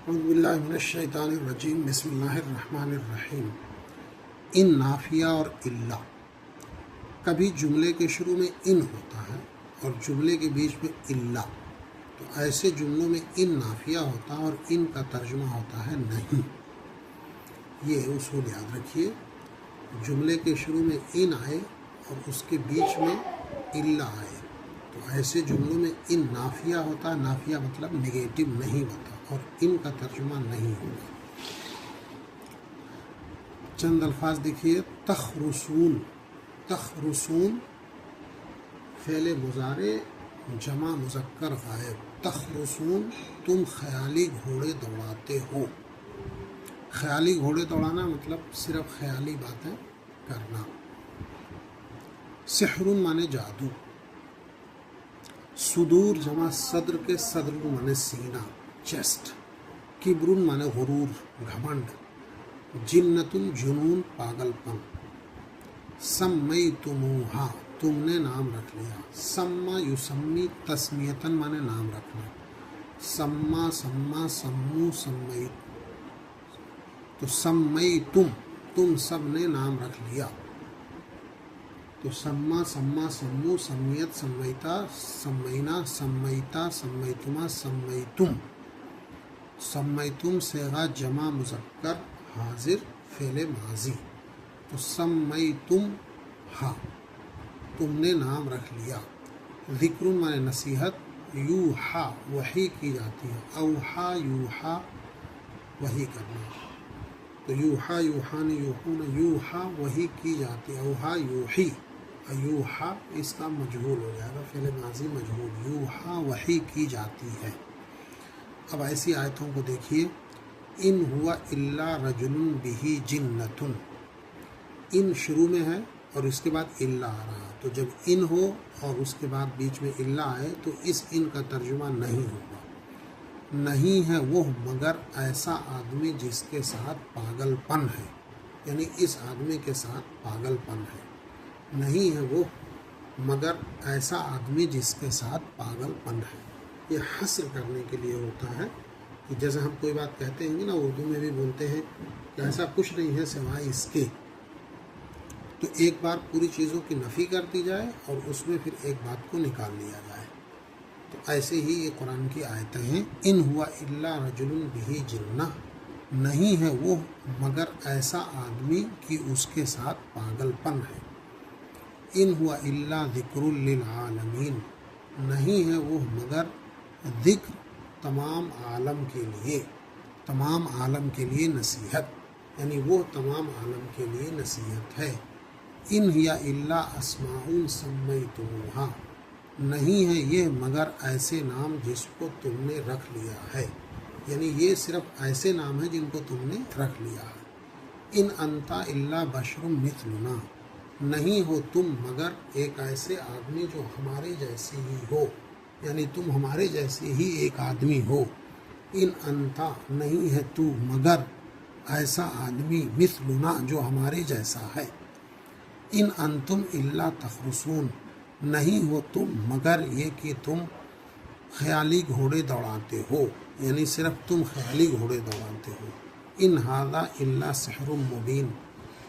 اعوذ باللہ من الشیطان الرجیم، بسم اللہ الرحمن الرحیم۔ ان نافیہ اور الا، کبھی جملے کے شروع میں ان ہوتا ہے اور جملے کے بیچ میں الا، تو ایسے جملوں میں ان نافیہ ہوتا ہے اور ان کا ترجمہ ہوتا ہے نہیں۔ یہ اصول یاد رکھیے، جملے کے شروع میں ان آئے اور اس کے بیچ میں الا آئے تو ایسے جملوں میں ان نافیہ ہوتا ہے۔ نافیہ مطلب نگیٹو نہیں ہوتا اور ان کا ترجمہ نہیں ہوگا۔ چند الفاظ دیکھیے، تخرسون۔ تخرسون فعل مضارع جمع مذکر غائب۔ تخرسون، تم خیالی گھوڑے دوڑاتے ہو۔ خیالی گھوڑے دوڑانا مطلب صرف خیالی باتیں کرنا۔ سحر مانے جادو۔ صدور جمع صدر کے، صدر مانے سینہ، چیسٹ۔ کبر مانے غرور، گھمنڈ۔ جنت جنون، پاگل پن۔ سمیتموہا، تم نے نام رکھ لیا۔ سما یسمی، تسمیتن مانے نام رکھنا۔ سما سما سمو سمیت، تو سمیتم، تم سب نے نام رکھ لیا۔ تو سما سما سمو سمیت سمیتا سمینا سمیتا سمیتما سمیتم۔ سمیتم صیغہ جمع مذکر حاضر فعل ماضی۔ تو سمیتم ہا، تم نے نام رکھ لیا۔ ذکر مانے نصیحت۔ یوحا، وحی کی جاتی ہے۔ اوحا یوحا، وحی کرنا۔ تو یوحا یوحان یوحون، یوحا وحی کی جاتی ہے۔ اوحا یوحی، یوحا اس کا مجہول ہو جائے گا، فعل ماضی مجہول۔ یوحا وحی کی جاتی ہے۔ اب ایسی آیتوں کو دیکھیے، ان ہوا الا رجل بہ جنۃ۔ ان شروع میں ہے اور اس کے بعد الا آ رہا، تو جب ان ہو اور اس کے بعد بیچ میں الا آئے تو اس ان کا ترجمہ نہیں ہوگا۔ نہیں ہے وہ مگر ایسا آدمی جس کے ساتھ پاگل پن ہے، یعنی اس آدمی کے ساتھ پاگل پن ہے۔ نہیں ہے وہ مگر ایسا آدمی جس کے ساتھ پاگل پن ہے۔ یہ حصر کرنے کے لیے ہوتا ہے کہ جیسے ہم کوئی بات کہتے ہیں نا، اردو میں بھی بولتے ہیں کہ ایسا کچھ نہیں ہے سوائے اس کے، تو ایک بار پوری چیزوں کی نفی کر دی جائے اور اس میں پھر ایک بات کو نکال لیا جائے۔ تو ایسے ہی یہ قرآن کی آیتیں ہیں۔ ان ہوا الا رجل بہ جنہ، نہیں ہے وہ مگر ایسا آدمی کہ اس کے ساتھ پاگل پن ہے۔ ان ہوا الا ذکر للعالمین، نہیں ہے وہ مگر ذکر تمام عالم کے لیے، تمام عالم کے لیے نصیحت، یعنی وہ تمام عالم کے لیے نصیحت ہے۔ ان ہی الا اسماء سمیتموہا، نہیں ہے یہ مگر ایسے نام جس کو تم نے رکھ لیا ہے، یعنی یہ صرف ایسے نام ہیں جن کو تم نے رکھ لیا ہے۔ ان انت الا بشر مثلنا، نہیں ہو تم مگر ایک ایسے آدمی جو ہمارے جیسے ہی ہو، یعنی تم ہمارے جیسے ہی ایک آدمی ہو۔ ان انتا، نہیں ہے تو مگر ایسا آدمی مثلنا جو ہمارے جیسا ہے۔ ان انتم الا تخرسون، نہیں ہو تم مگر یہ کہ تم خیالی گھوڑے دوڑاتے ہو، یعنی صرف تم خیالی گھوڑے دوڑاتے ہو۔ ان ھذا الا سحر مبین،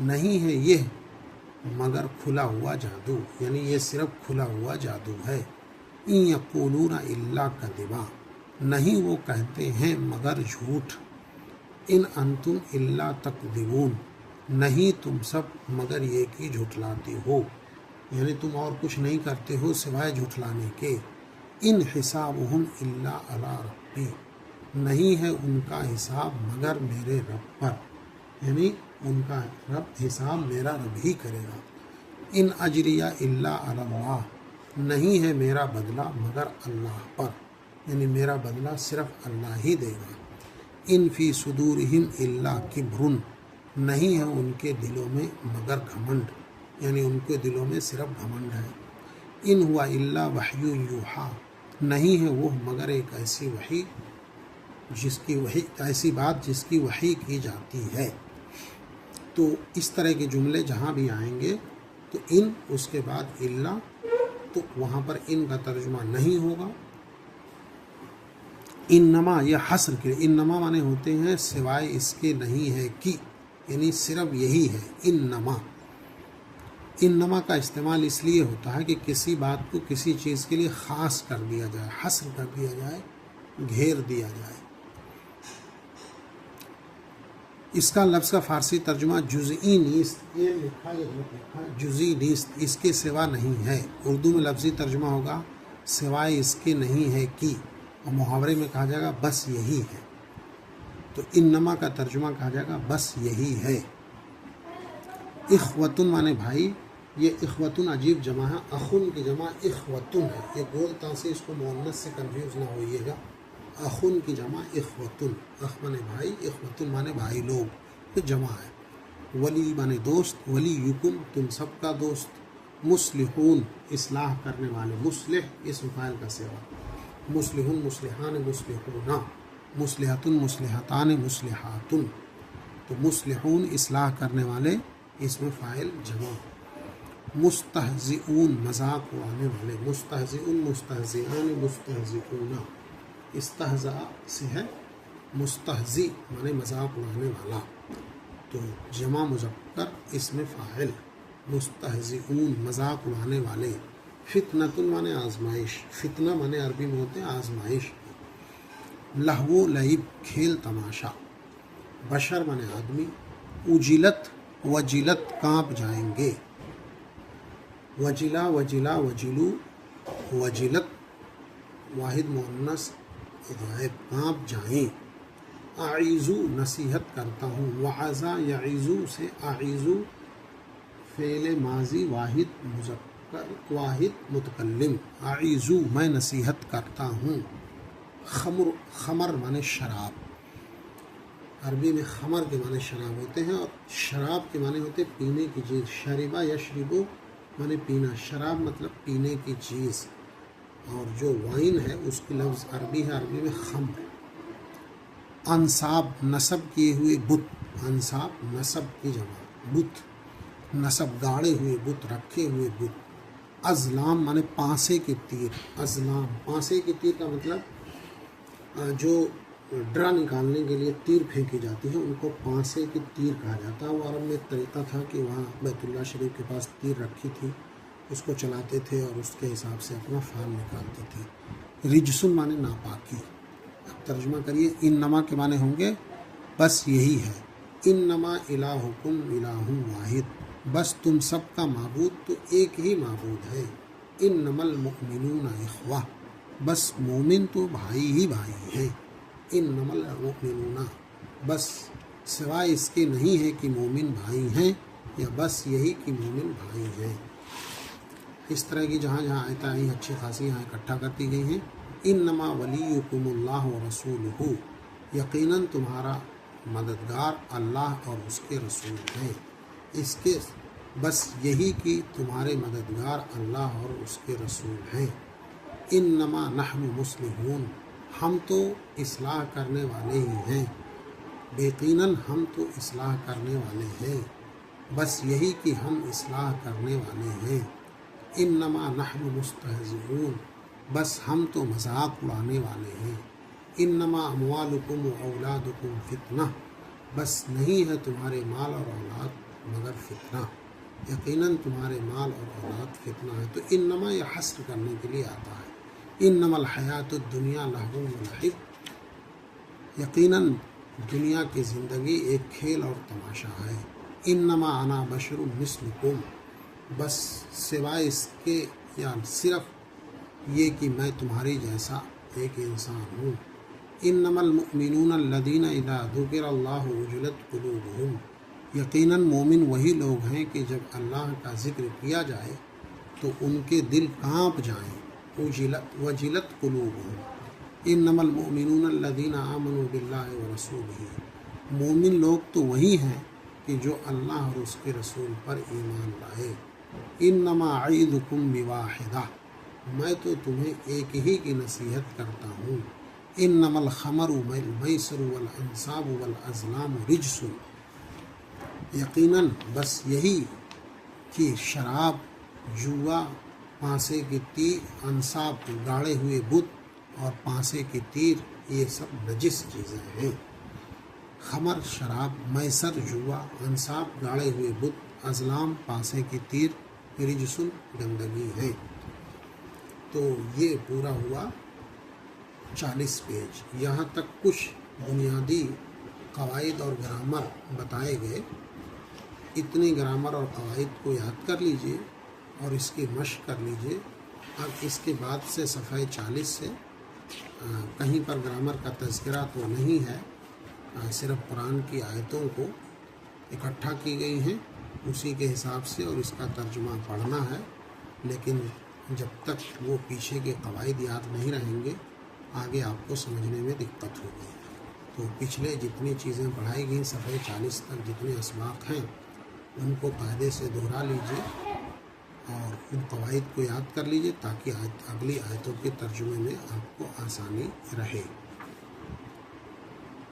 نہیں ہے یہ مگر کھلا ہوا جادو، یعنی یہ صرف کھلا ہوا جادو ہے۔ ان یقولون الا کذبا، نہیں وہ کہتے ہیں مگر جھوٹ۔ ان انتم الا تکذبون، نہیں تم سب مگر یہ کہ جھٹلاتے ہو، یعنی تم اور کچھ نہیں کرتے ہو سوائے جھٹلانے کے۔ ان حسابہم الا علی ربی، نہیں ہے ان کا حساب مگر میرے رب پر، یعنی ان کا رب حساب میرا رب ہی کرے گا۔ ان اجریہ الا علی اللہ، نہیں ہے میرا بدلہ مگر اللہ پر، یعنی میرا بدلہ صرف اللہ ہی دے گا۔ ان فی صدورہم الا کبر، نہیں ہے ان کے دلوں میں مگر گھمنڈ، یعنی ان کے دلوں میں صرف گھمنڈ ہے۔ ان ہوا الا وحی یوحا، نہیں ہے وہ مگر ایک ایسی وحی جس کی وحی، ایسی بات جس کی وحی کی جاتی ہے۔ تو اس طرح کے جملے جہاں بھی آئیں گے تو ان اس کے بعد الا، تو وہاں پر ان کا ترجمہ نہیں ہوگا انما یہ حصر کے لیے، انما مانے ہوتے ہیں سوائے اس کے نہیں ہے کہ، یعنی صرف یہی ہے۔ انما کا استعمال اس لیے ہوتا ہے کہ کسی بات کو کسی چیز کے لیے خاص کر دیا جائے، حصر کر دیا جائے، گھیر دیا جائے۔ اس کا لفظ کا فارسی ترجمہ جزئی نیست، یہ لکھا جزئی نیست، اس کے سوا نہیں ہے۔ اردو میں لفظی ترجمہ ہوگا سوائے اس کے نہیں ہے کہ، اور محاورے میں کہا جائے گا بس یہی ہے۔ تو انما کا ترجمہ کہا جائے گا بس یہی ہے۔ اخوتن مانے بھائی، یہ اخوتن عجیب جمع ہے، اخن کی جمع اخوتن ہے، یہ گول تا سے اس کو مؤنث سے کنفیوز نہ ہوئیے گا۔ اخن کی جمع اخوتن، اخ مانے بھائی، اخوتن مانے بھائی لوگ، یہ جمع ہے۔ ولی مانے دوست، ولی یکم تم سب کا دوست، مصلحون اصلاح کرنے والے، مصلح اسم فاعل کا صیغہ، مصلحون مصلحان مصلحونا، مصلحتن مصلحتان مصلحاتن، تو مصلحون اصلاح کرنے والے اسم فاعل جمع۔ مستہزئون مذاق اڑانے والے، مستہزئون مستہزئان مستہزئونا، استہزاء سے ہے، مستہزی مانے مذاق اڑانے والا، تو جمع مذکر اسم فاعل، مستہزئون مذاق اڑانے والے۔ فتنتن مانے آزمائش، فتنہ مانے عربی میں ہوتے ہیں آزمائش۔ لہو و لعب کھیل تماشا، بشر مانے آدمی، اجلت وجلت کانپ جائیں گے، وجلا وجلا وجلو وجلت واحد مؤنث غائب کانپ جائیں۔ اعیذو نصیحت کرتا ہوں، وعظا یعیذو سے اعیذو فعل ماضی واحد مذکر واحد متکلم، اعیذو میں نصیحت کرتا ہوں۔ خمر مانے شراب، عربی میں خمر کے معنی شراب ہوتے ہیں، اور شراب کے معنی ہوتے ہیں پینے کی چیز، شربا یشربو معنی پینا، شراب مطلب پینے کی چیز، اور جو وائن ہے اس کی لفظ عربی ہے، عربی میں خمر۔ انصاب نصب کیے ہوئے بت، انصاب نصب کی جمع، بت نصب گاڑے ہوئے بت، رکھے ہوئے بت۔ ازلام معنی پانسے کے تیر، ازلام پانسے کے تیر کا مطلب جو ڈرا نکالنے کے لیے تیر پھینکی جاتی ہے ان کو پانسے کے تیر کہا جاتا ہے۔ وہ عرب میں ایک طریقہ تھا کہ وہاں بیت اللہ شریف کے پاس تیر رکھی تھی، اس کو چلاتے تھے اور اس کے حساب سے اپنا فال نکالتے تھے۔ رجسن معنی ناپاکی، اب ترجمہ کریے، انما کے معنی ہوں گے بس یہی ہے، انما الہکم الہ واحد، بس تم سب کا معبود تو ایک ہی معبود ہے۔ انما المؤمنون اخوہ، بس مومن تو بھائی ہی بھائی ہیں۔ انما المؤمنون، بس سوائے اس کے نہیں ہے کہ مومن بھائی ہیں، یا بس یہی کہ مومن بھائی ہیں۔ اس طرح کی جہاں جہاں آیتیں آئی اچھی خاصی یہاں اکٹھا کر دی گئی ہیں۔ انما ولیکم اللہ ورسولہ، یقیناً تمہارا مددگار اللہ اور اس کے رسول ہیں۔ اس کے بس یہی کہ تمہارے مددگار اللہ اور اس کے رسول ہیں۔ انما نحن مصلحون، ہم تو اصلاح کرنے والے ہی ہیں، یقیناً ہم تو اصلاح کرنے والے ہیں، بس یہی کہ ہم اصلاح کرنے والے ہیں۔ انما نحن مستہزئون، بس ہم تو مذاق اڑانے والے ہیں۔ انما اموالکم و اولادکم فتنہ، بس نہیں ہے تمہارے مال اور اولاد مگر فتنہ، یقیناً تمہارے مال اور اولاد فتنہ ہے۔ تو انما یہ حصر کرنے کے لیے آتا ہے۔ انما الحیات الدنیا لہو و لعب، یقیناً دنیا کی زندگی ایک کھیل اور تماشا ہے۔ انما انا بشر مثلکم، بس سوائے اس کے یا صرف یہ کہ میں تمہاری جیسا ایک انسان ہوں۔ انما المؤمنون الذین اذا ذکر اللہ وجلت قلوبہم، یقیناً مومن وہی لوگ ہیں کہ جب اللہ کا ذکر کیا جائے تو ان کے دل کانپ جائیں، وجلت قلوبہم۔ انما المؤمنون الذین آمنوا باللہ ورسولہ، مومن لوگ تو وہی ہیں کہ جو اللہ اور اس کے رسول پر ایمان لائے۔ انما اعظکم بواحدہ، میں تو تمہیں ایک ہی کی نصیحت کرتا ہوں۔ انما الخمر والمیسر والانصاب والازلام رجس، یقیناً بس یہی کہ شراب، جوا، پانسے کے تیر، انصاب گاڑے ہوئے بت اور پانسے کے تیر یہ سب نجس چیزیں ہیں۔ خمر شراب، میسر جوا، انصاب گاڑے ہوئے بت، ازلام پاسے کی تیر رجسن گندگی ہے۔ تو یہ پورا ہوا 40 پیج۔ یہاں تک کچھ بنیادی قواعد اور گرامر بتائے گئے۔ اتنے گرامر اور قواعد کو یاد کر لیجئے اور اس کی مشق کر لیجئے۔ اب اس کے بعد سے صفحہ 40 سے کہیں پر گرامر کا تذکرہ تو نہیں ہے، صرف قرآن کی آیتوں کو اکٹھا کی گئی ہیں، اسی کے حساب سے اور اس کا ترجمہ پڑھنا ہے۔ لیکن جب تک وہ پیچھے کے قواعد یاد نہیں رہیں گے آگے آپ کو سمجھنے میں دقت ہوگی۔ تو پچھلے جتنی چیزیں پڑھائی گئیں صفحہ 40 تک جتنے اسباق ہیں ان کو قاعدے سے دہرا لیجئے اور ان قواعد کو یاد کر لیجئے تاکہ اگلی آیتوں کے ترجمے میں آپ کو آسانی رہے۔